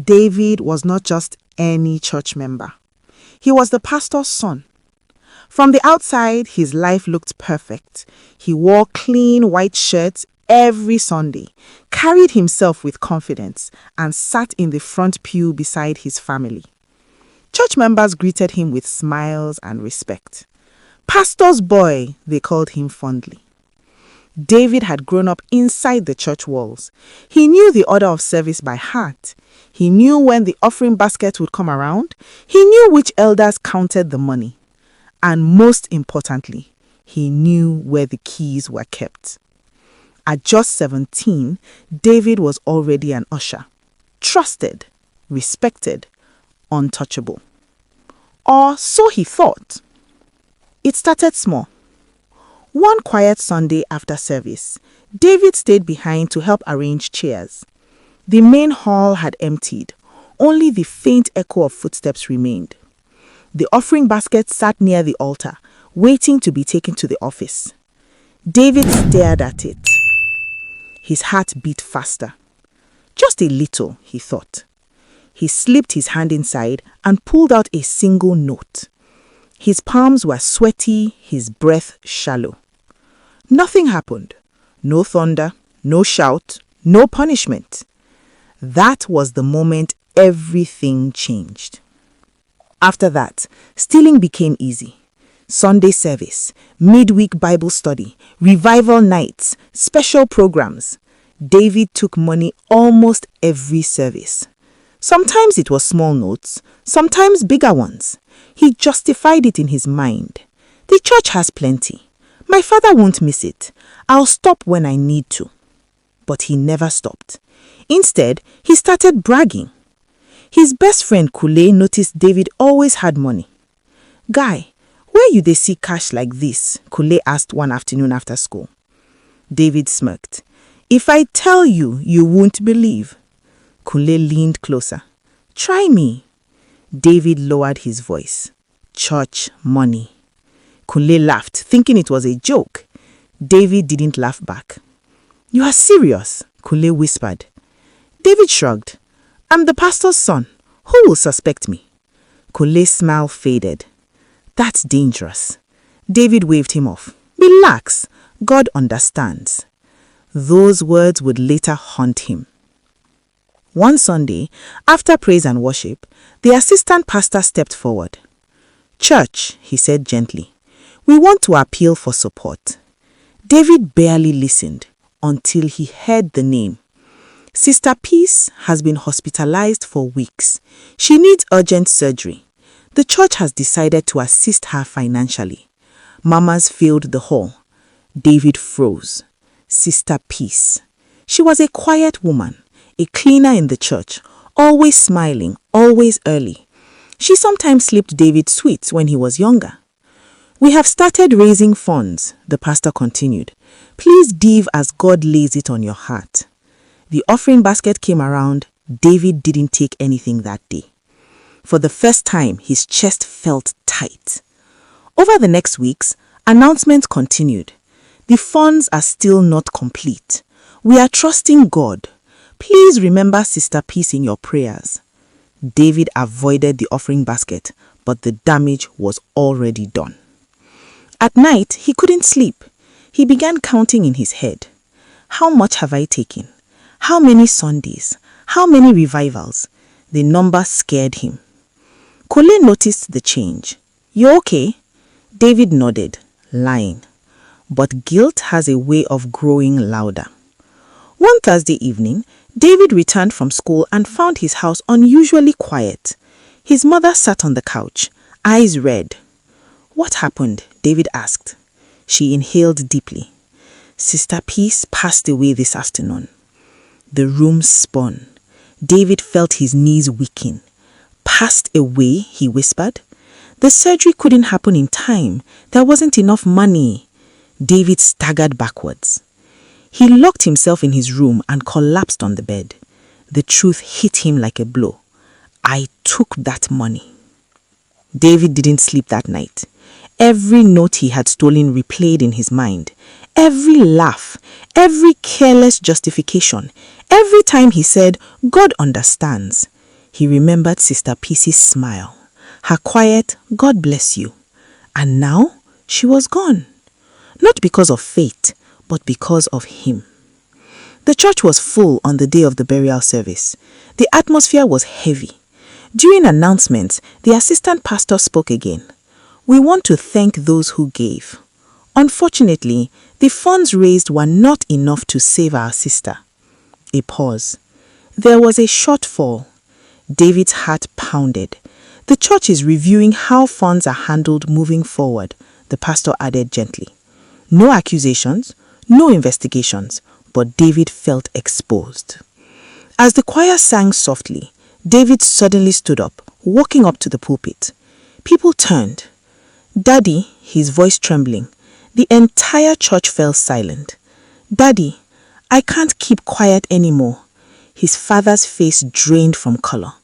David was not just any church member. He was the pastor's son. From the outside, his life looked perfect. He wore clean white shirts every Sunday, carried himself with confidence, and sat in the front pew beside his family. Church members greeted him with smiles and respect. Pastor's boy, they called him fondly. David had grown up inside the church walls. He knew the order of service by heart. He knew when the offering basket would come around. He knew which elders counted the money. And most importantly, he knew where the keys were kept. At just 17, David was already an usher. Trusted, respected, untouchable. Or so he thought. It started small. One quiet Sunday after service, David stayed behind to help arrange chairs. The main hall had emptied. Only the faint echo of footsteps remained. The offering basket sat near the altar, waiting to be taken to the office. David stared at it. His heart beat faster. Just a little, he thought. He slipped his hand inside and pulled out a single note. His palms were sweaty, his breath shallow. Nothing happened. No thunder, no shout, no punishment. That was the moment everything changed. After that, stealing became easy. Sunday service, midweek Bible study, revival nights, special programs. David took money almost every service. Sometimes it was small notes, sometimes bigger ones. He justified it in his mind. The church has plenty. My father won't miss it. I'll stop when I need to. But he never stopped. Instead, he started bragging. His best friend Kule noticed David always had money. "Guy, where you dey see cash like this?" Kule asked one afternoon after school. David smirked. "If I tell you, you won't believe." Kule leaned closer. "Try me." David lowered his voice. "Church money." Kule laughed, thinking it was a joke. David didn't laugh back. "You are serious?" Kule whispered. David shrugged. "I'm the pastor's son. Who will suspect me?" Kule's smile faded. "That's dangerous." David waved him off. "Relax. God understands." Those words would later haunt him. One Sunday, after praise and worship, the assistant pastor stepped forward. "Church," he said gently, "we want to appeal for support." David barely listened until he heard the name. Sister Peace has been hospitalized for weeks. She needs urgent surgery. The church has decided to assist her financially. Mamas filled the hall. David froze. Sister Peace. She was a quiet woman, a cleaner in the church, always smiling, always early. She sometimes slipped David sweets when he was younger. "We have started raising funds," the pastor continued. "Please give as God lays it on your heart." The offering basket came around. David didn't take anything that day. For the first time, his chest felt tight. Over the next weeks, announcements continued. "The funds are still not complete. We are trusting God. Please remember Sister Peace in your prayers." David avoided the offering basket, but the damage was already done. At night, he couldn't sleep. He began counting in his head. How much have I taken? How many Sundays? How many revivals? The number scared him. Kule noticed the change. "You okay?" David nodded, lying. But guilt has a way of growing louder. One Thursday evening, David returned from school and found his house unusually quiet. His mother sat on the couch, eyes red. "What happened?" David asked. She inhaled deeply. "Sister Peace passed away this afternoon." The room spun. David felt his knees weaken. "Passed away," he whispered. "The surgery couldn't happen in time. There wasn't enough money." David staggered backwards. He locked himself in his room and collapsed on the bed. The truth hit him like a blow. "I took that money." David didn't sleep that night. Every note he had stolen replayed in his mind. Every laugh, every careless justification, every time he said, "God understands." He remembered Sister Peace's smile, her quiet, "God bless you." And now she was gone. Not because of fate, but because of him. The church was full on the day of the burial service. The atmosphere was heavy. During announcements, the assistant pastor spoke again. "We want to thank those who gave. Unfortunately, the funds raised were not enough to save our sister." A pause. There was a shortfall. David's heart pounded. "The church is reviewing how funds are handled moving forward," the pastor added gently. No accusations, no investigations, but David felt exposed. As the choir sang softly, David suddenly stood up, walking up to the pulpit. People turned. "Daddy," his voice trembling. The entire church fell silent. "Daddy, I can't keep quiet anymore." His father's face drained from color.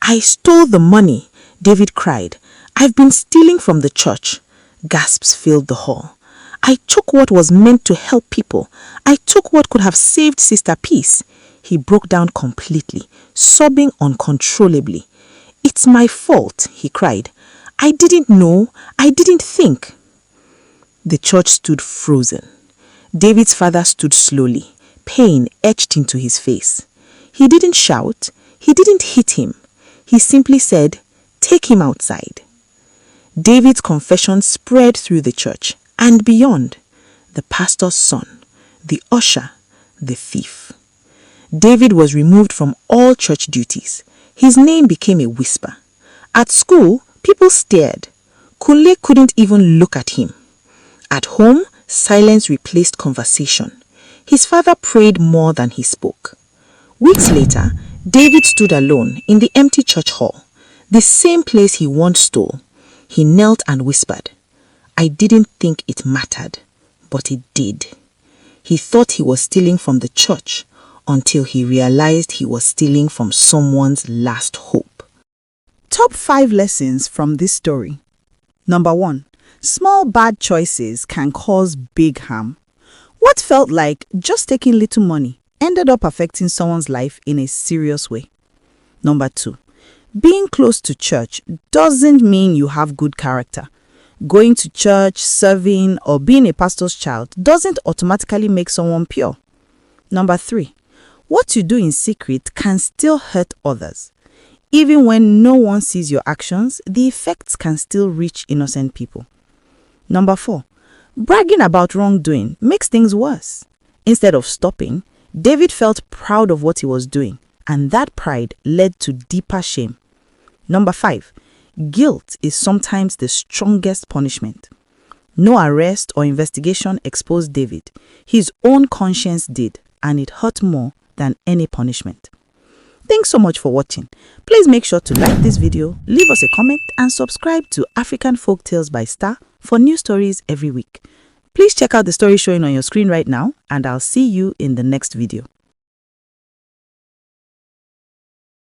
I stole the money," David cried. "I've been stealing from the church." Gasps filled the hall. "I took what was meant to help people. I took what could have saved Sister Peace." He broke down completely, sobbing uncontrollably. "It's my fault," he cried. "I didn't know. I didn't think." The church stood frozen. David's father stood slowly, pain etched into his face. He didn't shout. He didn't hit him. He simply said, "Take him outside." David's confession spread through the church and beyond. The pastor's son, the usher, the thief. David was removed from all church duties. His name became a whisper. At school, people stared. Kunle couldn't even look at him. At home, silence replaced conversation. His father prayed more than he spoke. Weeks later, David stood alone in the empty church hall, the same place he once stole. He knelt and whispered, "I didn't think it mattered, but it did." He thought he was stealing from the church until he realized he was stealing from someone's last hope. Top 5 lessons from this story. Number 1. Small bad choices can cause big harm. What felt like just taking little money ended up affecting someone's life in a serious way. Number 2. Being close to church doesn't mean you have good character. Going to church, serving, or being a pastor's child doesn't automatically make someone pure. Number 3. What you do in secret can still hurt others. Even when no one sees your actions, the effects can still reach innocent people. Number 4. Bragging about wrongdoing makes things worse. Instead of stopping, David felt proud of what he was doing, and that pride led to deeper shame. Number 5. Guilt is sometimes the strongest punishment. No arrest or investigation exposed David. His own conscience did, and it hurt more than any punishment. Thanks so much for watching. Please make sure to like this video, leave us a comment, and subscribe to African Folktales by Star for new stories every week. Please check out the story showing on your screen right now, and I'll see you in the next video.